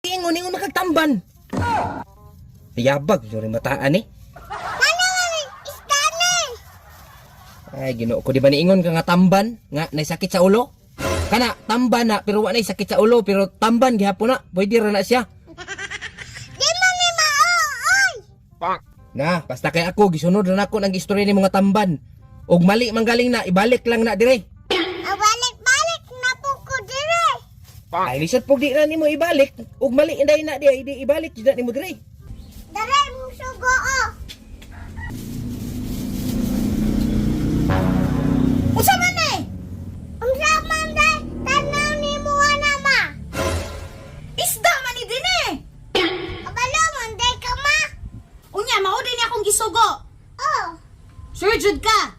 Ingon makagtamban. Yabag, sorry mataan eh. Isda ni. Ay, Ginoo ko, di ba niingon ka nga tamban? Nga, naisakit sa ulo? Kana, tamban na, pero wala sakit sa ulo, pero tamban, gihapon na, pwede ra na siya. Di man ni maoy. Na, basta kay ako, gisunod na ako ng istorya ni mga tamban. Og mali manggaling na, ibalik lang na dire. Balik na po ko dire. Ay, lisod po di na nimo ibalik. Og mali inday na di ibalik, di na nimo dire. Dire mo sugo o. Unsa man eh? Unsa man day tanaw ni mo ana ma? Isda man ni din eh. Kabalo man day ka ma. Unya, mao din akong gisugo. Oh. Sure jud ka.